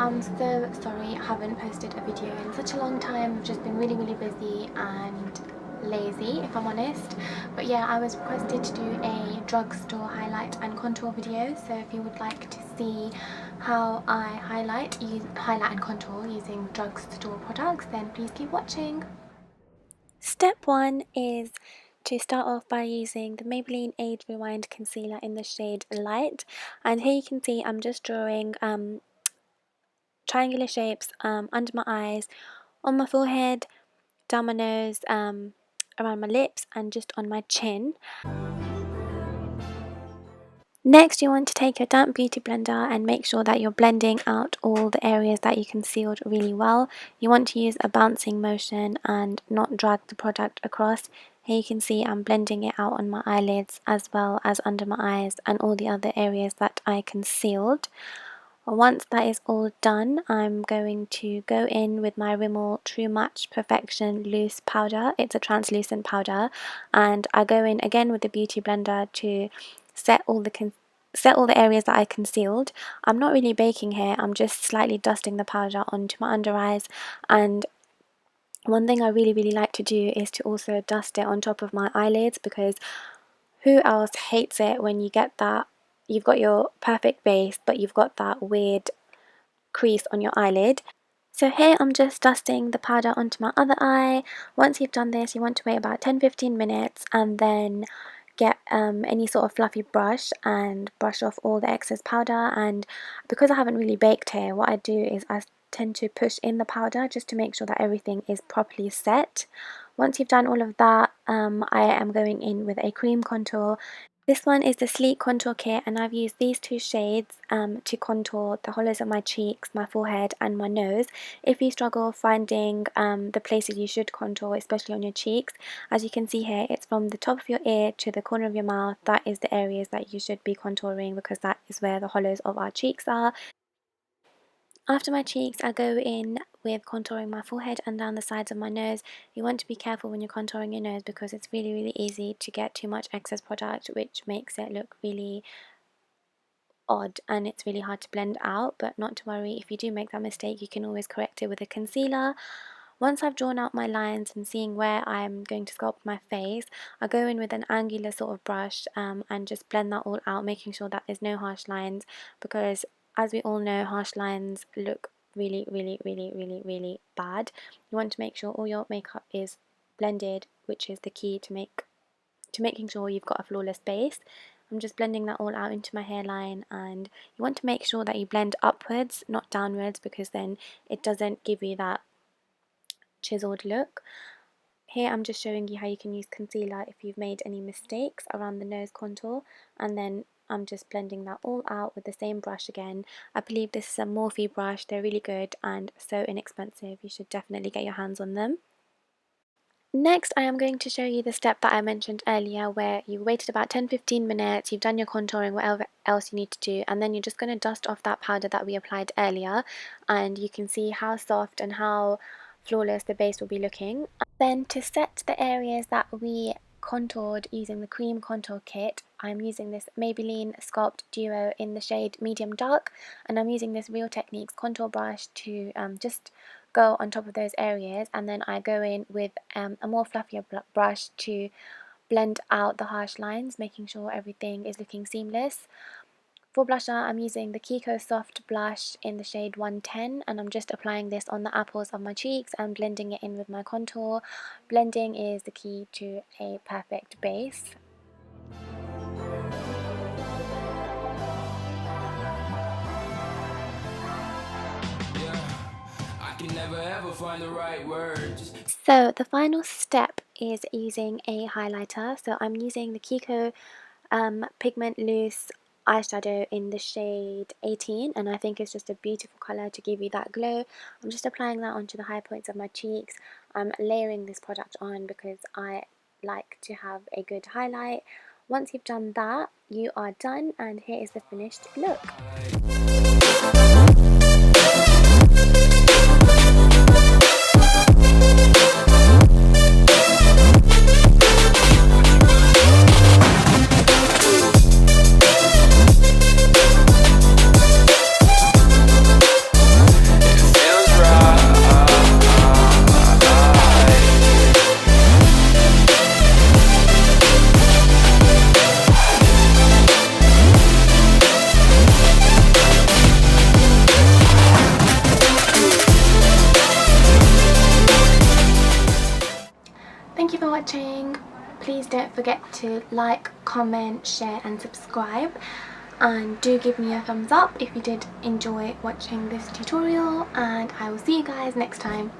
I'm so sorry I haven't posted a video in such a long time. I've just been really busy and lazy, if I'm honest. But yeah, I was requested to do a drugstore highlight and contour video, so if you would like to see how I highlight and contour using drugstore products, then please keep watching. Step 1 is to start off by using the Maybelline Age Rewind Concealer in the shade Light, and here you can see I'm just drawing triangular shapes under my eyes, on my forehead, down my nose, around my lips, and just on my chin. Next, you want to take your damp beauty blender and make sure that you're blending out all the areas that you concealed really well. You want to use a bouncing motion and not drag the product across. Here you can see I'm blending it out on my eyelids as well as under my eyes and all the other areas that I concealed. Once that is all done, I'm going to go in with my Rimmel True Match Perfection Loose Powder. It's a translucent powder, and I go in again with the beauty blender to set all the areas that I concealed. I'm not really baking here, I'm just slightly dusting the powder onto my under eyes. And one thing I really like to do is to also dust it on top of my eyelids, because who else hates it when you get that you've got your perfect base but you've got that weird crease on your eyelid. So here I'm just dusting the powder onto my other eye. Once you've done this, you want to wait about 10-15 minutes and then get any sort of fluffy brush and brush off all the excess powder. And because I haven't really baked here, what I do is I tend to push in the powder just to make sure that everything is properly set. Once you've done all of that, I am going in with a cream contour. This one is the Sleek Contour Kit, and I've used these two shades to contour the hollows of my cheeks, my forehead and my nose. If you struggle finding the places you should contour, especially on your cheeks, as you can see here, it's from the top of your ear to the corner of your mouth. That is the areas that you should be contouring, because that is where the hollows of our cheeks are. After my cheeks, I go in with contouring my forehead and down the sides of my nose. You want to be careful when you're contouring your nose, because it's really easy to get too much excess product, which makes it look really odd and it's really hard to blend out. But not to worry, if you do make that mistake, you can always correct it with a concealer. Once I've drawn out my lines and seeing where I'm going to sculpt my face, I go in with an angular sort of brush and just blend that all out, making sure that there's no harsh lines, because as we all know, harsh lines look really bad. You want to make sure all your makeup is blended, which is the key to making sure you've got a flawless base. I'm just blending that all out into my hairline, and you want to make sure that you blend upwards, not downwards, because then it doesn't give you that chiseled look. Here I'm just showing you how you can use concealer if you've made any mistakes around the nose contour, and then I'm just blending that all out with the same brush again. I believe this is a Morphe brush. They're really good and so inexpensive. You should definitely get your hands on them. Next, I am going to show you the step that I mentioned earlier, where you waited about 10-15 minutes, you've done your contouring, whatever else you need to do, and then you're just going to dust off that powder that we applied earlier, and you can see how soft and how flawless the base will be looking. Then to set the areas that we contoured using the cream contour kit, I'm using this Maybelline Sculpt Duo in the shade Medium Dark, and I'm using this Real Techniques contour brush to just go on top of those areas, and then I go in with a more fluffier brush to blend out the harsh lines, making sure everything is looking seamless. For blusher, I'm using the Kiko Soft Blush in the shade 110, and I'm just applying this on the apples of my cheeks and blending it in with my contour. Blending is the key to a perfect base. Never ever find the right words. So the final step is using a highlighter. So I'm using the Kiko Pigment Loose eyeshadow in the shade 18, and I think it's just a beautiful colour to give you that glow. I'm just applying that onto the high points of my cheeks. I'm layering this product on because I like to have a good highlight. Once you've done that, you are done, and here is the finished look. watching. Please don't forget to like, comment, share and subscribe, and do give me a thumbs up if you did enjoy watching this tutorial, and I will see you guys next time.